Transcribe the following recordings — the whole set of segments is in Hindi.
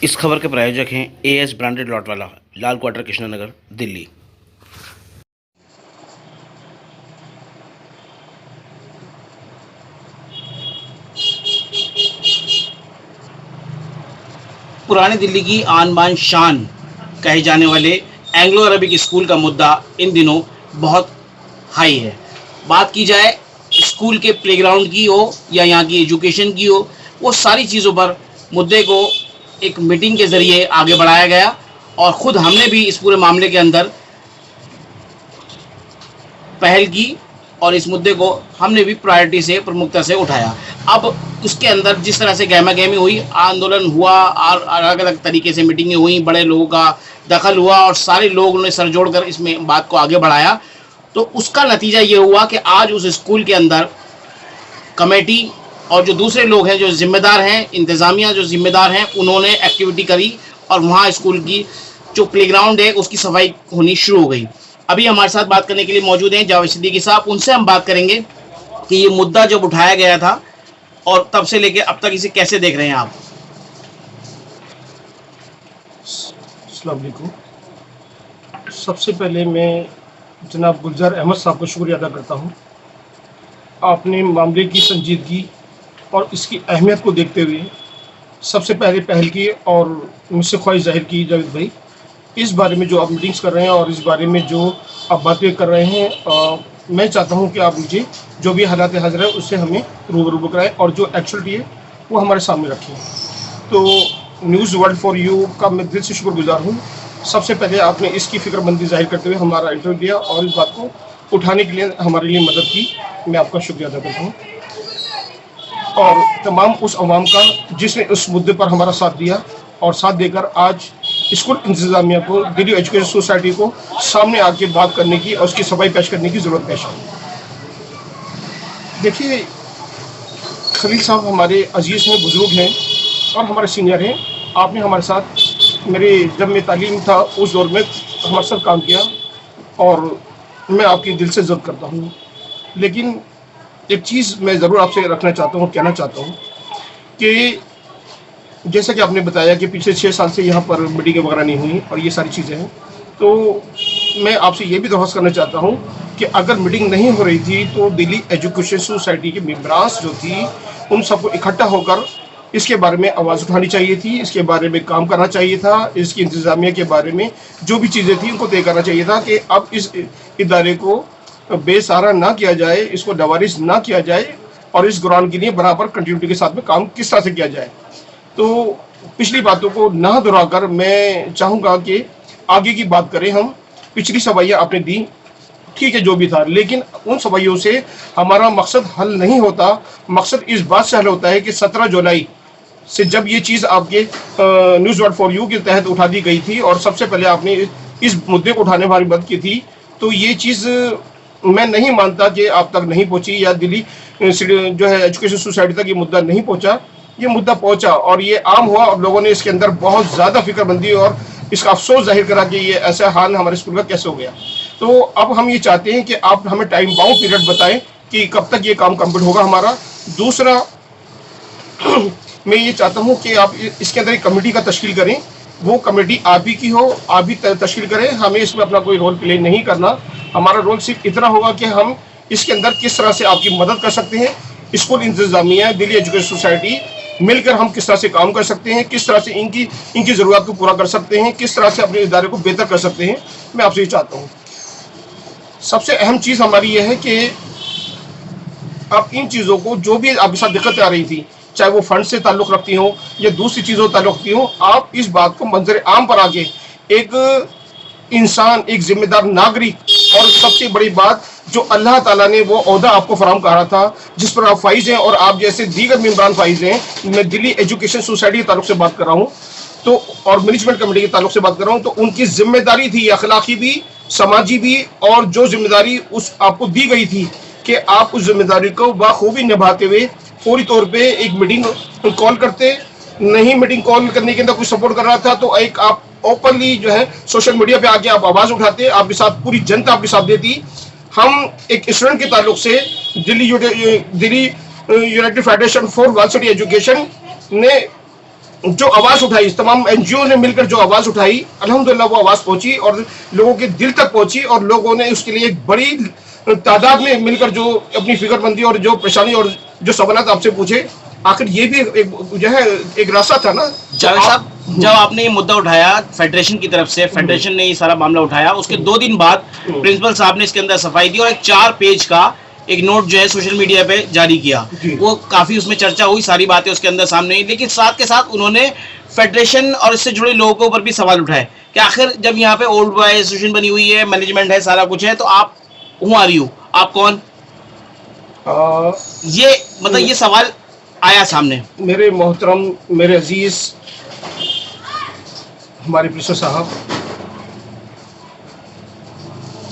इस खबर के प्रायोजक हैं एएस ब्रांडेड लॉटवाला, लाल क्वार्टर, कृष्णानगर, दिल्ली। पुरानी दिल्ली की आन बान शान कहे जाने वाले एंग्लो अरबिक स्कूल का मुद्दा इन दिनों बहुत हाई है। बात की जाए स्कूल के प्लेग्राउंड की हो या यहाँ की एजुकेशन की हो, वो सारी चीज़ों पर मुद्दे को एक मीटिंग के ज़रिए आगे बढ़ाया गया और ख़ुद हमने भी इस पूरे मामले के अंदर पहल की और इस मुद्दे को हमने भी प्रायोरिटी से, प्रमुखता से उठाया। अब उसके अंदर जिस तरह से गहमा गहमी हुई, आंदोलन हुआ और अलग अलग तरीके से मीटिंगें हुई, बड़े लोगों का दखल हुआ और सारे लोगों ने सर जोड़कर इसमें बात को आगे बढ़ाया, तो उसका नतीजा ये हुआ कि आज उस स्कूल के अंदर कमेटी और जो दूसरे लोग हैं, जो जिम्मेदार हैं, इंतज़ामिया जो जिम्मेदार हैं, उन्होंने एक्टिविटी करी और वहाँ स्कूल की जो प्लेग्राउंड है उसकी सफाई होनी शुरू हो गई। अभी हमारे साथ बात करने के लिए मौजूद हैं जावेद सिद्दीकी साहब। उनसे हम बात करेंगे कि ये मुद्दा जब उठाया गया था और तब से लेकर अब तक इसे कैसे देख रहे हैं आप। अस्सलाम वालेकुम। सबसे पहले मैं जनाब गुलजार अहमद साहब का शुक्रिया अदा करता हूँ। आपने मामले की संजीदगी और इसकी अहमियत को देखते हुए सबसे पहले पहल की और मुझसे ख्वाहिश जाहिर की जावेद भाई, इस बारे में जो आप मीटिंग्स कर रहे हैं और इस बारे में जो आप बातें कर रहे हैं, मैं चाहता हूं कि आप मुझे जो भी हालात हाजिर है उससे हमें रूबरू कराएं और जो एक्चुअलिटी है वो हमारे सामने रखें। तो न्यूज़ वर्ल्ड फॉर यू का मैं दिल से शुक्रगुजार हूं। सबसे पहले आपने इसकी फिक्रमंदी जाहिर करते हुए हमारा इंटरव्यू दिया और इस बात को उठाने के लिए हमारे लिए मदद की, मैं आपका शुक्रिया अदा करता हूँ। और तमाम उस अवाम का जिसने उस मुद्दे पर हमारा साथ दिया और साथ देकर आज स्कूल इंतज़ामिया को, दिल्ली एजुकेशन सोसाइटी को सामने आके बात करने की और उसकी सफाई पेश करने की ज़रूरत पेश आई। देखिए, खलील साहब हमारे अजीज़ हैं, बुज़ुर्ग हैं और हमारे सीनियर हैं। आपने हमारे साथ जब मैं तालीम था उस दौर में हमारे साथ काम किया और मैं आपकी दिल से इज़्ज़त करता हूँ। लेकिन एक चीज़ मैं ज़रूर आपसे रखना चाहता हूँ, कहना चाहता हूँ कि जैसा कि आपने बताया कि पिछले 6 साल से यहाँ पर मीटिंगें वगैरह नहीं हुई और ये सारी चीज़ें हैं, तो मैं आपसे ये भी दरख्वास्त करना चाहता हूँ कि अगर मीटिंग नहीं हो रही थी तो दिल्ली एजुकेशन सोसाइटी के मेंबरास जो थी उन सबको इकट्ठा होकर इसके बारे में आवाज़ उठानी चाहिए थी, इसके बारे में काम करना चाहिए था, इसकी इंतज़ामिया के बारे में जो भी चीज़ें थी उनको तय करना चाहिए था कि अब इस इदारे को बेसहारा ना किया जाए, इसको डवारिस ना किया जाए और इस ग्राउंड के लिए बराबर कंटिन्यूटी के साथ में काम किस तरह से किया जाए। तो पिछली बातों को ना दोहराकर मैं चाहूँगा कि आगे की बात करें हम। पिछली सवाइयाँ आपने दी, ठीक है, जो भी था, लेकिन उन सवाइयों से हमारा मकसद हल नहीं होता। मकसद इस बात से हल होता है कि 17 जुलाई से जब ये चीज़ आपके न्यूज़ वर्ल्ड फॉर यू के तहत उठा दी गई थी और सबसे पहले आपने इस मुद्दे को उठाने वाली मदद की थी, तो ये चीज़ मैं नहीं मानता कि आप तक नहीं पहुँची या दिल्ली जो है एजुकेशन सोसाइटी तक ये मुद्दा नहीं पहुँचा। ये मुद्दा पहुंचा और ये आम हुआ और लोगों ने इसके अंदर बहुत ज़्यादा फिक्रमंदी और इसका अफसोस जाहिर करा कि ये ऐसा हाल हमारे स्कूल का कैसे हो गया। तो अब हम ये चाहते हैं कि आप हमें टाइम बाउंड पीरियड बताएं कि कब तक ये काम कंप्लीट होगा हमारा। दूसरा, मैं ये चाहता हूँ कि आप इसके अंदर एक कमेटी का तश्कील करें, वो कमेटी आप ही की हो, आप भी तश्कील करें। हमें इसमें अपना कोई रोल प्ले नहीं करना। हमारा रोल सिर्फ इतना होगा कि हम इसके अंदर किस तरह से आपकी मदद कर सकते हैं। स्कूल इंतज़ामिया, दिल्ली एजुकेशन सोसाइटी मिलकर हम किस तरह से काम कर सकते हैं, किस तरह से इनकी ज़रूरत को पूरा कर सकते हैं, किस तरह से अपने इदारे को बेहतर कर सकते हैं, मैं आपसे ये चाहता हूँ। सबसे अहम चीज़ हमारी ये है कि आप इन चीज़ों को, जो भी आपके साथ दिक्कतें आ रही थी, चाहे वो फंड से ताल्लुक़ रखती हो या दूसरी चीज़ों से ताल्लुक़ रखती हो, आप इस बात को मंजर आम पर आके एक इंसान, एक जिम्मेदार नागरिक और सबसे बड़ी बात जो अल्लाह ताला ने वो ओहदा आपको फराहम करा था जिस पर आप फाइज हैं और आप जैसे दीगर मेंबरान फाइज हैं। मैं दिल्ली एजुकेशन सोसाइटी के ताल्लुक से बात कर रहा हूँ तो और मैनेजमेंट कमेटी के ताल्लुक से बात कर रहा हूँ, तो उनकी जिम्मेदारी थी अखलाकी भी, समाजी भी, और जो जिम्मेदारी उस आपको दी गई थी कि आप उस जिम्मेदारी को बाखूबी निभाते हुए फौरी तौर पर एक मीटिंग कॉल करते। नहीं मीटिंग कॉल करने के अंदर कोई सपोर्ट कर रहा था तो एक आप ओपनली जो है सोशल मीडिया पे आके आप आवाज़ उठाते, आपके साथ पूरी जनता आपके साथ देती। हम एक स्टूडेंट के ताल्लुक से Delhi United federation for varsity education ने जो आवाज़ उठाई, तमाम एनजीओ ने मिलकर जो आवाज़ उठाई, अल्हम्दुलिल्लाह वो आवाज़ पहुंची और लोगों के दिल तक पहुंची और लोगों ने उसके लिए एक बड़ी तादाद में मिलकर जो अपनी फिक्रमंदी और जो परेशानी और जो सवाल आपसे पूछे, आखिर ये भी एक जो है एक रास्ता था ना। जावेद साहब, जब आपने ये मुद्दा उठाया फेडरेशन की तरफ से, फेडरेशन ने ये सारा मामला उठाया, उसके 2 दिन बाद प्रिंसिपल साहब ने इसके अंदर सफाई दी और एक 4 पेज का एक नोट जो है सोशल मीडिया पे जारी किया। वो काफी उसमें चर्चा हुई, सारी बातें उसके अंदर सामने आई, लेकिन साथ के साथ उन्होंने फेडरेशन और इससे जुड़े लोगों के ऊपर भी सवाल उठाए कि आखिर जब यहाँ पे ओल्ड बॉय एसोसिएशन बनी हुई है, मैनेजमेंट है, सारा कुछ है, तो आप हूँ आ रही हो, आप कौन? ये मतलब ये सवाल आया सामने। मेरे मोहतरम, मेरे अजीज हमारे प्रिंसिपल साहब,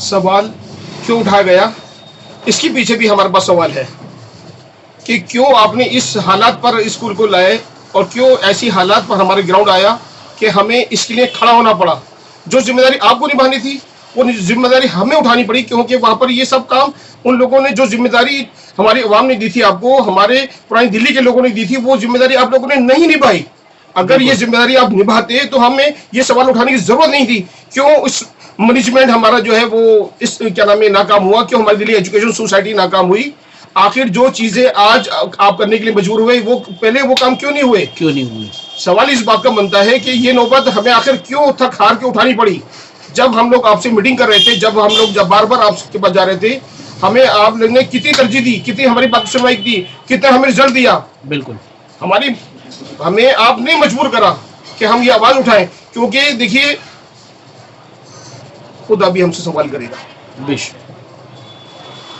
सवाल क्यों उठाया गया, इसके पीछे भी हमारे पास सवाल है कि क्यों आपने इस हालात पर स्कूल को लाए और क्यों ऐसी हालात पर हमारे ग्राउंड आया कि हमें इसके लिए खड़ा होना पड़ा। जो जिम्मेदारी आपको निभानी थी वो जिम्मेदारी हमें उठानी पड़ी, क्योंकि वहाँ पर ये सब काम उन लोगों ने, जो जिम्मेदारी हमारी अवाम ने दी थी आपको, हमारे पुरानी दिल्ली के लोगों ने दी थी, वो जिम्मेदारी आप लोगों ने नहीं निभाई। अगर ये जिम्मेदारी आप निभाते तो हमें ये सवाल उठाने की जरूरत नहीं थी। क्यों इस मैनेजमेंट हमारा जो है वो इस क्या नाम है नाकाम हुआ, क्यों हमारी दिल्ली एजुकेशन सोसाइटी नाकाम हुई, आखिर जो चीजें आज आप करने के लिए मजबूर हुए वो पहले वो काम क्यों नहीं हुए। सवाल इस बात का बनता है कि ये नौबत हमें आखिर क्यों थक हार के उठानी पड़ी। जब हम लोग आपसे मीटिंग कर रहे थे, जब बार बार आपके पास जा रहे थे, हमें आप लोगों ने कितनी तरजीह दी, कितनी हमारी बात सुनवाई की, कितना हमें रिजल्ट दिया। बिल्कुल हमें आपने मजबूर करा कि हम ये आवाज उठाएं, क्योंकि देखिए खुदा भी हमसे सवाल करेगा।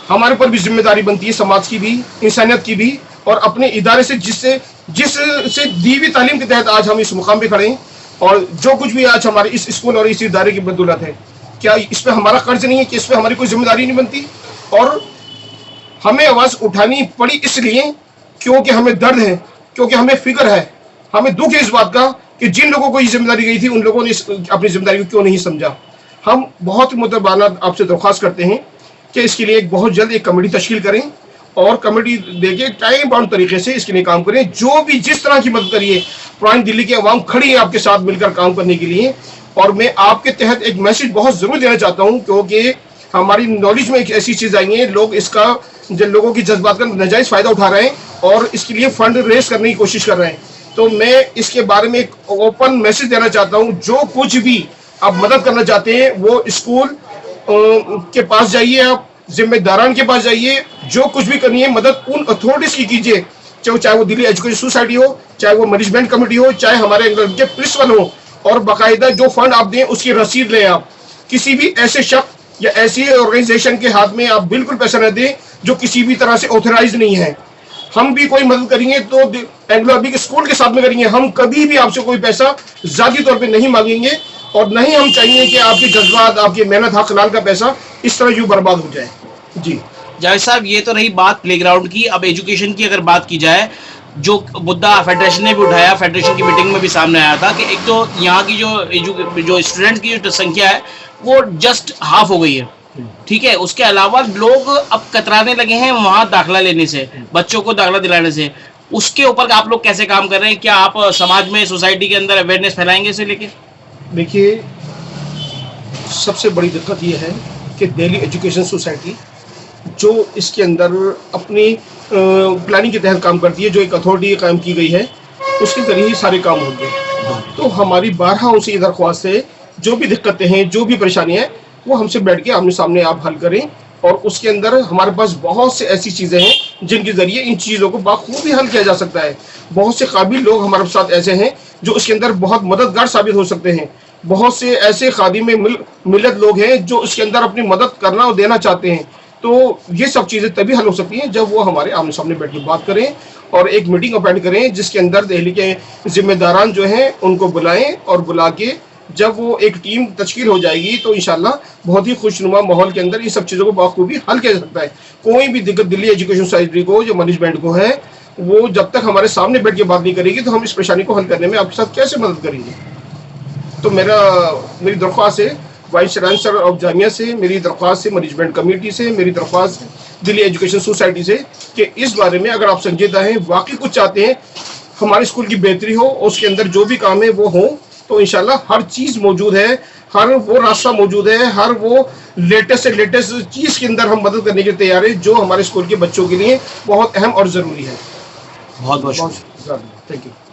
हमारे ऊपर भी जिम्मेदारी बनती है, समाज की भी, इंसानियत की भी, और अपने इदारे से जिससे दी हुई तालीम के तहत आज हम इस मुकाम पे खड़े हैं, और जो कुछ भी आज हमारे इस स्कूल और इस इदारे की बदौलत है, क्या इस पे हमारा कर्ज नहीं है कि इस पे हमारी कोई जिम्मेदारी नहीं बनती। और हमें आवाज उठानी पड़ी इसलिए क्योंकि हमें दर्द है, क्योंकि हमें फिक्र है, हमें दुख है इस बात का कि जिन लोगों को ये जिम्मेदारी गई थी उन लोगों ने अपनी जिम्मेदारी को क्यों नहीं समझा। हम बहुत मुतबाना आपसे दरख्वास्त करते हैं कि इसके लिए एक बहुत जल्द एक कमेटी तश्कील करें और कमेटी देके टाइम बाउंड तरीके से इसके लिए काम करें। जो भी जिस तरह की मदद करिए, पुरानी दिल्ली की आवाम खड़ी है आपके साथ मिलकर काम करने के लिए। और मैं आपके तहत एक मैसेज बहुत जरूर देना चाहता हूँ, क्योंकि हमारी नॉलेज में एक ऐसी चीज आई है, लोग इसका लोगों की जज्बात का नाजायज फायदा उठा रहे हैं और इसके लिए फंड रेज करने की कोशिश कर रहे हैं। तो मैं इसके बारे में एक ओपन मैसेज देना चाहता हूँ, जो कुछ भी आप मदद करना चाहते हैं वो स्कूल के पास जाइए, आप जिम्मेदारान के पास जाइए, जो कुछ भी करनी है मदद उन अथॉरिटीज की कीजिए, चाहे वो दिल्ली एजुकेशन सोसाइटी हो, चाहे वो मैनेजमेंट कमेटी हो, चाहे हमारे के प्रिंसिपल हो, और बाकायदा जो फंड आप दें उसकी रसीद लें। आप किसी भी ऐसे शख्स या ऐसी ऑर्गेनाइजेशन के हाथ में आप बिल्कुल पैसा न दें जो किसी भी तरह से ऑथराइज नहीं है। हम भी कोई मदद करेंगे तो एंग्लो अरबिक स्कूल के साथ में करेंगे, हम कभी भी आपसे कोई पैसा जाती तौर पे नहीं मांगेंगे, और नहीं हम चाहेंगे कि आपके जज्बात, आपकी मेहनत, हक हलाल का पैसा इस तरह यूं बर्बाद हो जाए। जी जावेद साहब, ये तो रही बात प्लेग्राउंड की। अब एजुकेशन की अगर बात की जाए, जो मुद्दा फेडरेशन ने भी उठाया, फेडरेशन की मीटिंग में भी सामने आया था कि एक तो यहाँ की जो स्टूडेंट की जो संख्या है वो जस्ट हाफ हो गई है, ठीक है। उसके अलावा लोग अब कतराने लगे हैं वहाँ दाखिला लेने से, बच्चों को दाखिला दिलाने से। उसके ऊपर आप लोग कैसे काम कर रहे हैं? क्या आप समाज में, सोसाइटी के अंदर अवेयरनेस फैलाएंगे इसे लेके? देखिए, सबसे बड़ी दिक्कत यह है कि दिल्ली एजुकेशन सोसाइटी जो इसके अंदर अपनी प्लानिंग के तहत काम करती है, जो एक अथॉरिटी कायम की गई है, उसके जरिए ही सारे काम होंगे। तो हमारी 12 उनसे ये दरख्वास्त है, जो भी दिक्कतें हैं, जो भी परेशानियाँ हैं, वो हमसे बैठ के आमने सामने आप हल करें। और उसके अंदर हमारे पास बहुत से ऐसी चीज़ें हैं जिनके ज़रिए इन चीज़ों को बाखूबी हल किया जा सकता है। बहुत से काबिल लोग हमारे साथ ऐसे हैं जो इसके अंदर बहुत मददगार साबित हो सकते हैं। बहुत से ऐसे खादिम मिलत लोग हैं जो इसके अंदर अपनी मदद करना और देना चाहते हैं। तो ये सब चीज़ें तभी हल हो सकती हैं जब वो हमारे आमने सामने बैठ के बात करें और एक मीटिंग अपॉइंट करें, जिसके अंदर दिल्ली के जिम्मेदारान जो हैं उनको बुलाएं, और बुला के जब वो एक टीम तश्कील हो जाएगी तो इंशाल्लाह बहुत ही खुशनुमा माहौल के अंदर इन सब चीज़ों को बखूबी हल किया जा सकता है। कोई भी दिक्कत दिल्ली एजुकेशन सोसाइटी को, जो मैनेजमेंट को है, वो जब तक हमारे सामने बैठ के बात नहीं करेगी तो हम इस परेशानी को हल करने में आपके साथ कैसे मदद करेंगे। तो मेरी दरख्वास्त है वाइस चांसलर ऑफ जामिया से, मेरी दरख्वास्त है मैनेजमेंट कमेटी से, मेरी दरख्वास्त दिल्ली एजुकेशन सोसाइटी से कि इस बारे में अगर आप संजीदा हैं, वाकई कुछ चाहते हैं, हमारे स्कूल की बेहतरी हो, उसके अंदर जो भी काम है वो हो, तो इंशाल्लाह हर चीज़ मौजूद है, हर वो रास्ता मौजूद है, हर वो लेटेस्ट से लेटेस्ट चीज़ के अंदर हम मदद करने के लिए तैयार है, जो हमारे स्कूल के बच्चों के लिए बहुत अहम और ज़रूरी है। बहुत बहुत शुक्रिया। Thank you.